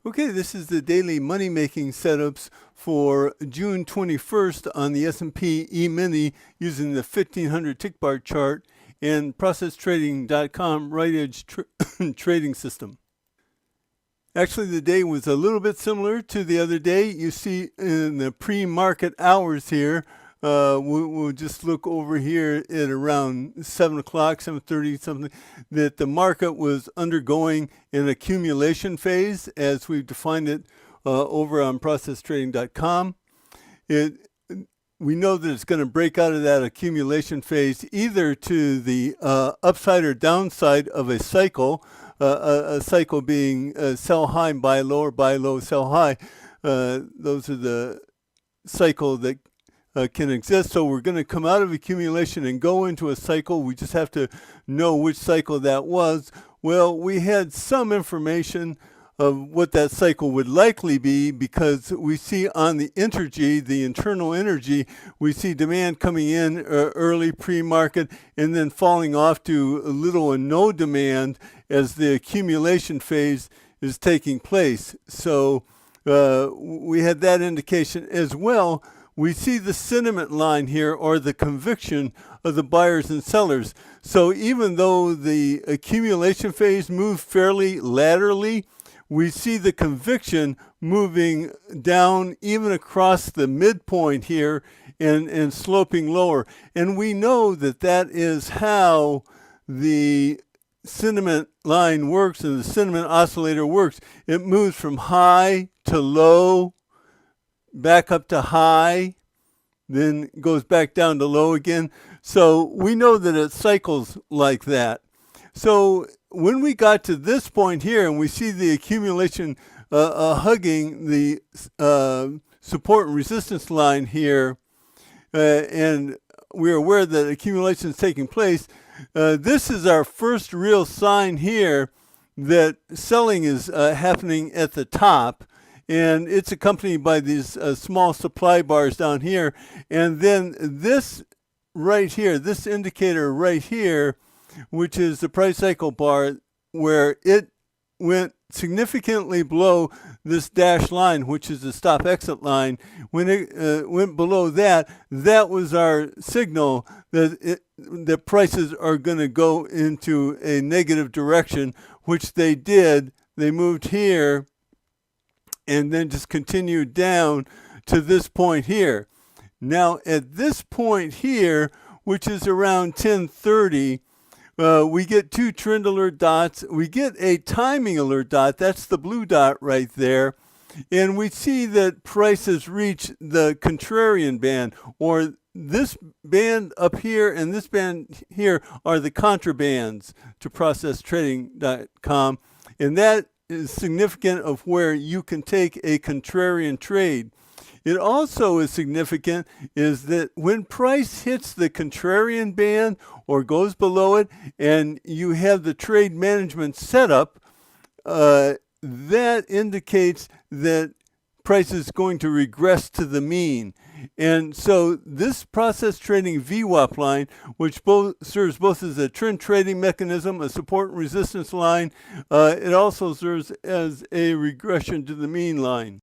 Okay, this is the daily money-making setups for June 21st on the S&P E-mini using the 1500 tick bar chart and processtrading.com right edge trading system. Actually, the day was a little bit similar to the other day. You see in the pre-market hours here, we'll just look over here at around 7 o'clock, 7:30 something, that the market was undergoing an accumulation phase as we've defined it over on processtrading.com. We know that it's going to break out of that accumulation phase either to the upside or downside of a cycle, a cycle being sell high, buy low, or buy low, sell high. Those are the cycle that can exist. So we're going to come out of accumulation and go into a cycle. We just have to know which cycle that was. Well, we had some information of what that cycle would likely be because we see on the Intergy, the internal energy, we see demand coming in early pre-market and then falling off to little and no demand as the accumulation phase is taking place. So we had that indication as well. We see the sentiment line here, or the conviction of the buyers and sellers. So even though the accumulation phase moved fairly laterally, we see the conviction moving down even across the midpoint here and sloping lower. And we know that that is how the sentiment line works and the sentiment oscillator works. It moves from high to low, back up to high, then goes back down to low again. So we know that it cycles like that. So when we got to this point here and we see the accumulation hugging the support and resistance line here, and we're aware that accumulation is taking place, this is our first real sign here that selling is happening at the top. And it's accompanied by these small supply bars down here. And then this right here, this indicator right here, which is the price cycle bar, where it went significantly below this dashed line, which is the stop exit line. When it went below that, that was our signal that the prices are going to go into a negative direction, which they did. They moved here and then just continued down to this point here. Now, at this point here, which is around 10:30, we get two trend alert dots. We get a timing alert dot. That's the blue dot right there. And we see that prices reach the contrarian band, or this band up here and this band here are the contrabands to processtrading.com. And that is significant of where you can take a contrarian trade. It also is significant is that when price hits the contrarian band or goes below it and you have the trade management setup, that indicates that price is going to regress to the mean. And so this process trading VWAP line, which serves both as a trend trading mechanism, a support and resistance line, it also serves as a regression to the mean line.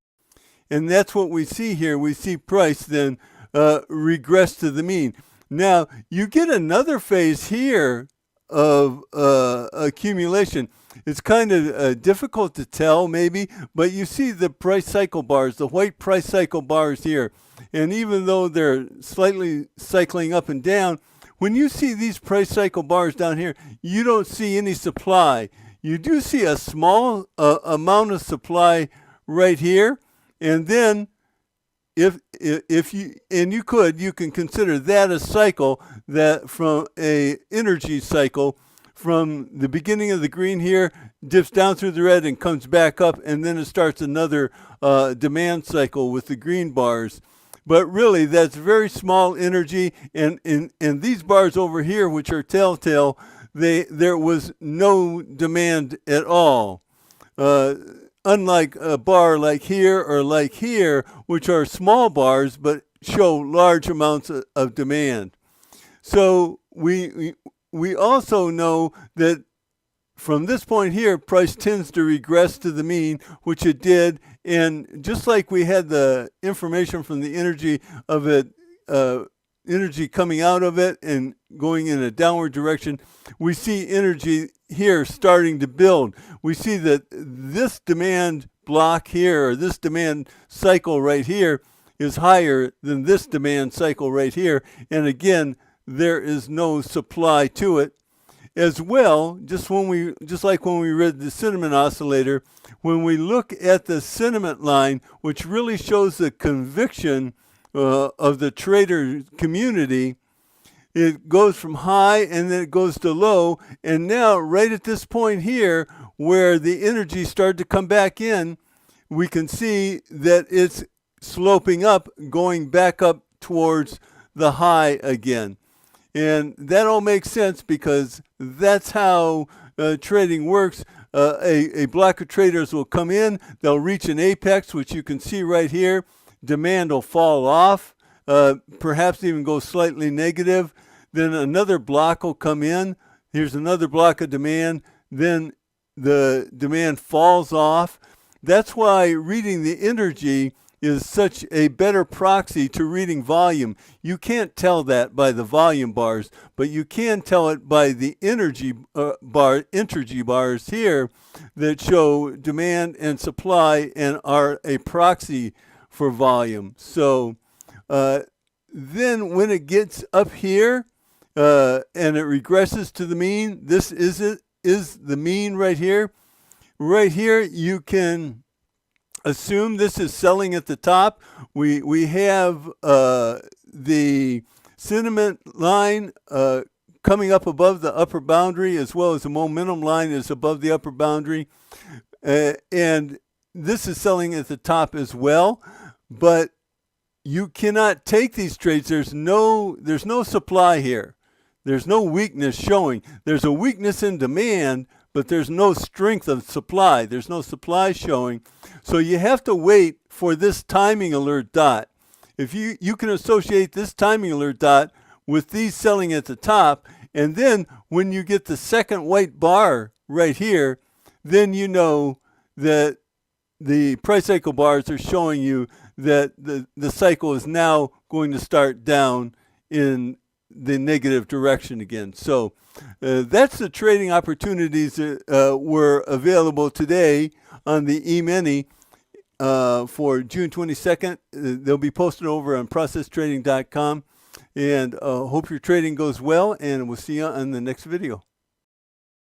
And that's what we see here. We see price then regress to the mean. Now, you get another phase here of accumulation. It's kind of difficult to tell maybe, but you see the price cycle bars, the white price cycle bars here. And even though they're slightly cycling up and down, when you see these price cycle bars down here, you don't see any supply. You do see a small amount of supply right here. And then if you can consider that a cycle, that from a energy cycle, from the beginning of the green here, dips down through the red and comes back up, and then it starts another demand cycle with the green bars. But really, that's very small energy, and these bars over here, which are telltale, there was no demand at all. Unlike a bar like here or like here, which are small bars but show large amounts of demand. So we also know that from this point here, price tends to regress to the mean, which it did. And just like we had the information from the energy of it, energy coming out of it and going in a downward direction, we see energy here starting to build. We see that this demand block here, or this demand cycle right here, is higher than this demand cycle right here. And again, there is no supply to it. As well, just like when we read the sentiment oscillator, when we look at the sentiment line, which really shows the conviction of the trader community, it goes from high and then it goes to low. And now, right at this point here, where the energy started to come back in, we can see that it's sloping up, going back up towards the high again. And that all makes sense because that's how trading works. A block of traders will come in, they'll reach an apex, which you can see right here. Demand will fall off, perhaps even go slightly negative. Then another block will come in. Here's another block of demand. Then the demand falls off. That's why reading the energy is such a better proxy to reading volume. You can't tell that by the volume bars, but you can tell it by the energy bars here that show demand and supply and are a proxy for volume. So then when it gets up here and it regresses to the mean, this is the mean right here. Right here you can assume this is selling at the top. We have the sentiment line coming up above the upper boundary, as well as the momentum line is above the upper boundary. And this is selling at the top as well. But you cannot take these trades. There's no supply here. There's no weakness showing. There's a weakness in demand, but there's no strength of supply. There's no supply showing. So you have to wait for this timing alert dot. If you can associate this timing alert dot with these selling at the top, and then when you get the second white bar right here, then you know that the price cycle bars are showing you that the cycle is now going to start down in the negative direction again. So that's the trading opportunities that were available today on the Emini for June 22nd. They'll be posted over on processtrading.com. And hope your trading goes well, and we'll see you on the next video.